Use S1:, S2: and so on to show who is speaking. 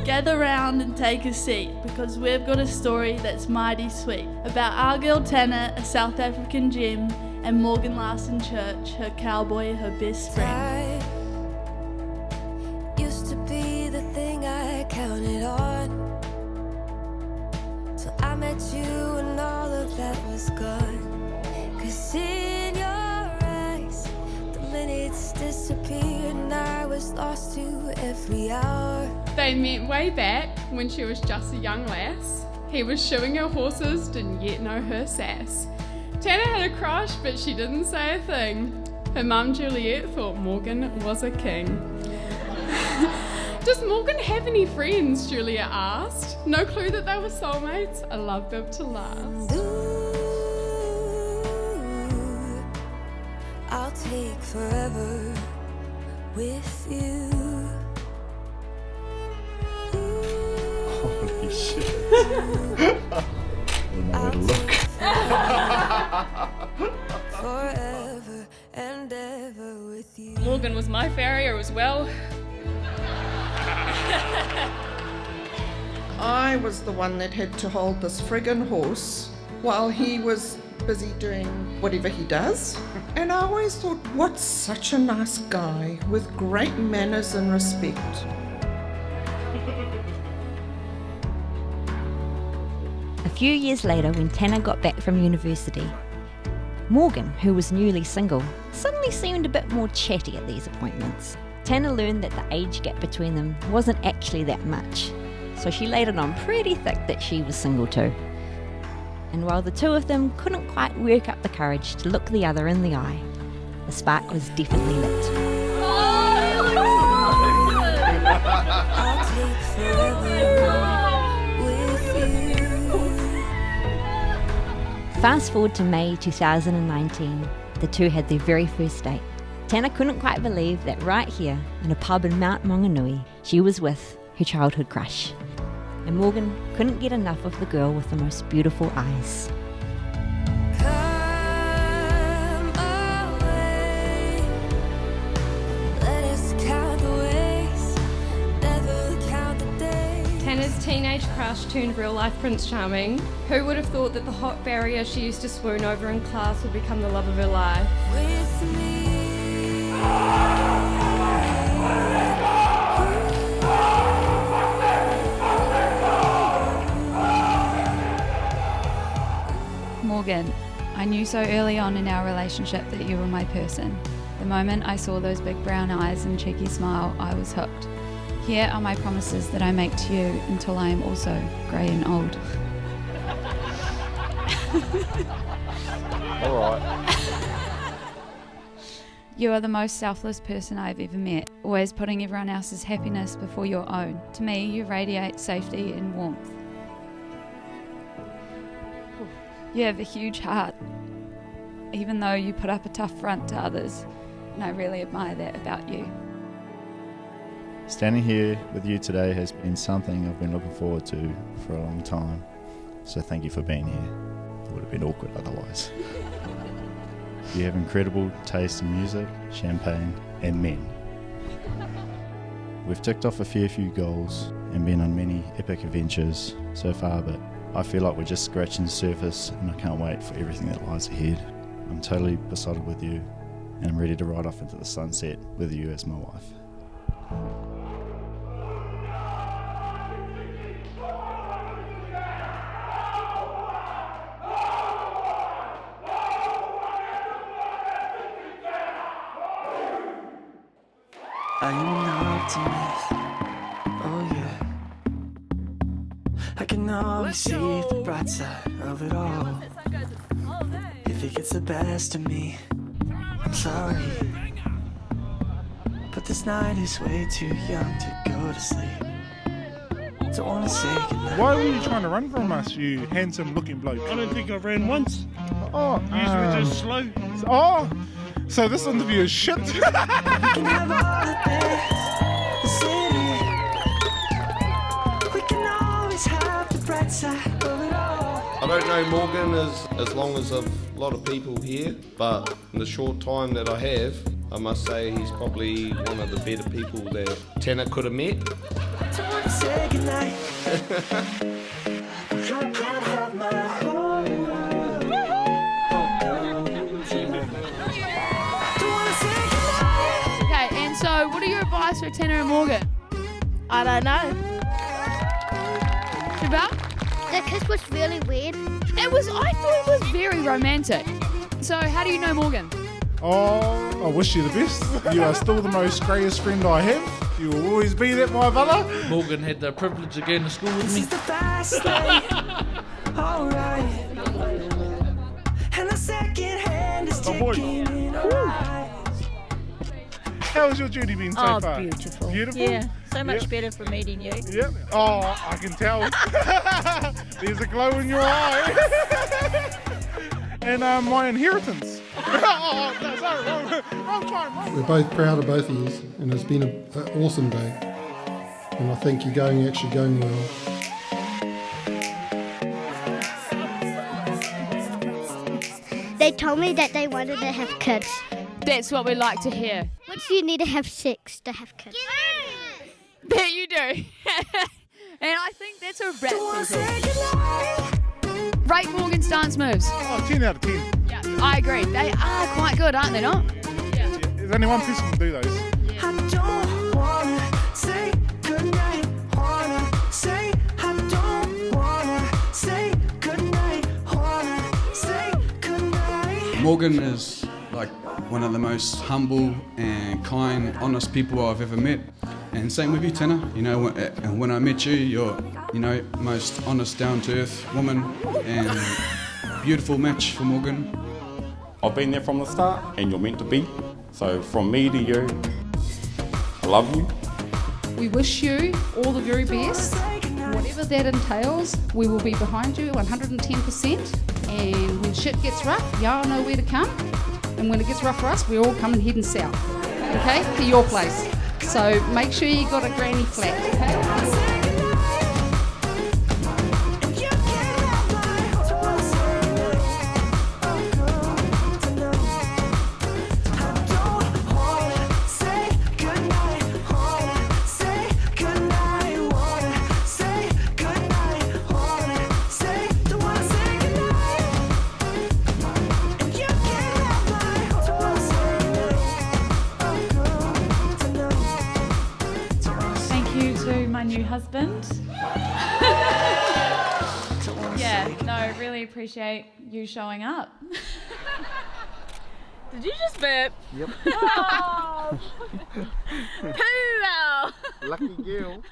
S1: Gather round and take a seat, because we've got a story that's mighty sweet about our girl Tanna, a South African gem, and Morgan Larson Church, her cowboy, her best friend.
S2: Used to be the thing I counted on, till I met you and all of that was gone. 'Cause in your eyes, the minutes disappeared and I was lost to every hour.
S3: They met way back when she was just a young lass. He was shoeing her horses, didn't yet know her sass. Tanna had a crush, but she didn't say a thing. Her mum Juliet thought Morgan was a king. Does Morgan have any friends? Juliet asked. No clue that they were soulmates. A love built to last.
S2: Ooh, I'll take forever with you.
S4: Holy shit. I'll look.
S2: Forever and ever with you.
S3: Morgan was my farrier as well.
S5: I was the one that had to hold this friggin' horse while he was busy doing whatever he does. And I always thought, what's such a nice guy with great manners and respect.
S6: A few years later, when Tanna got back from university, Morgan, who was newly single, suddenly seemed a bit more chatty at these appointments. Tanna learned that the age gap between them wasn't actually that much, so she laid it on pretty thick that she was single too. And while the two of them couldn't quite work up the courage to look the other in the eye, the spark was definitely lit.
S2: I'll take forever with you.
S6: Fast forward to May 2019, the two had their very first date. Tanna couldn't quite believe that right here, in a pub in Mount Maunganui, she was with her childhood crush. And Morgan couldn't get enough of the girl with the most beautiful eyes.
S2: Come away. Let us count the ways, never count the days.
S3: Tanna's teenage crush turned real-life Prince Charming. Who would have thought that the hot farrier she used to swoon over in class would become the love of her life?
S2: With me.
S7: Morgan, I knew so early on in our relationship that you were my person. The moment I saw those big brown eyes and cheeky smile, I was hooked. Here are my promises that I make to you until I am also grey and old.
S4: All right.
S7: You are the most selfless person I've ever met, always putting everyone else's happiness before your own. To me, you radiate safety and warmth. You have a huge heart, even though you put up a tough front to others, and I really admire that about you.
S4: Standing here with you today has been something I've been looking forward to for a long time. So thank you for being here. It would have been awkward otherwise. You have incredible taste in music, champagne, and men. We've ticked off a fair few goals and been on many epic adventures so far, but I feel like we're just scratching the surface and I can't wait for everything that lies ahead. I'm totally besotted with you and I'm ready to ride off into the sunset with you as my wife.
S8: I am an optimist, oh yeah. I can always see the bright side of it all. If it gets the best of me, I'm sorry. But this night is way too young to go to sleep. Don't wanna say goodnight.
S9: Why were you trying to run from us, you handsome looking bloke?
S10: I don't think I ran once.
S9: Oh,
S10: Usually just slow.
S9: Oh, so this interview is shit.
S8: We can have all the things, the city. We can always have the bright side of it all.
S11: I don't know Morgan as long as a lot of people here, but in the short time that I have, I must say he's probably one of the better people that Tanna could have met.
S8: Don't wanna say goodnight. night. You can have my whole world.
S7: Okay, and so what are your advice for Tanna and Morgan?
S1: I don't know.
S7: About?
S12: The kiss was really weird.
S7: I thought it was very romantic. So how do you know Morgan?
S9: Oh, I wish you the best. You are still the most greatest friend I have. You will always be that, my brother.
S10: Morgan had the privilege of going to school with me.
S8: This is the best day. Alright. And the second hand is ticking in our eyes.
S9: How's your journey been so far?
S13: Beautiful.
S9: Beautiful?
S13: Yeah, so much
S9: Yep.
S13: better for meeting you.
S9: Yep. Oh, I can tell. There's a glow in your eye. And my inheritance. Oh, no, sorry, wrong time.
S14: We're both proud of both of you, and it's been an awesome day. And I think you're actually going well.
S12: They told me that they wanted to have kids.
S7: That's what we like to hear.
S12: What do you need to have sex to have kids?
S7: That you do. And I think that's a wrap. Rate Morgan's dance moves.
S9: Oh, 10 out of 10.
S7: Yeah, I agree. They are quite good, aren't they not?
S9: Yeah. There's only one person can do those.
S8: I don't wanna say goodnight. Wanna say I don't wanna say goodnight. Wanna say goodnight.
S15: Morgan is like one of the most humble and kind, honest people I've ever met. And same with you, Tanna. You know, when I met you, you're, most honest, down-to-earth woman and beautiful match for Morgan.
S16: I've been there from the start, and you're meant to be. So from me to you, I love you.
S17: We wish you all the very best. Whatever that entails, we will be behind you 110%. And when shit gets rough, y'all know where to come. And when it gets rough for us, we're all coming heading south, okay, to your place. So make sure you got a granny flat, okay?
S7: Husband. Yeah, no, really appreciate you showing up. Did you just burp?
S9: Yep.
S7: Oh. Poo!
S9: Lucky girl.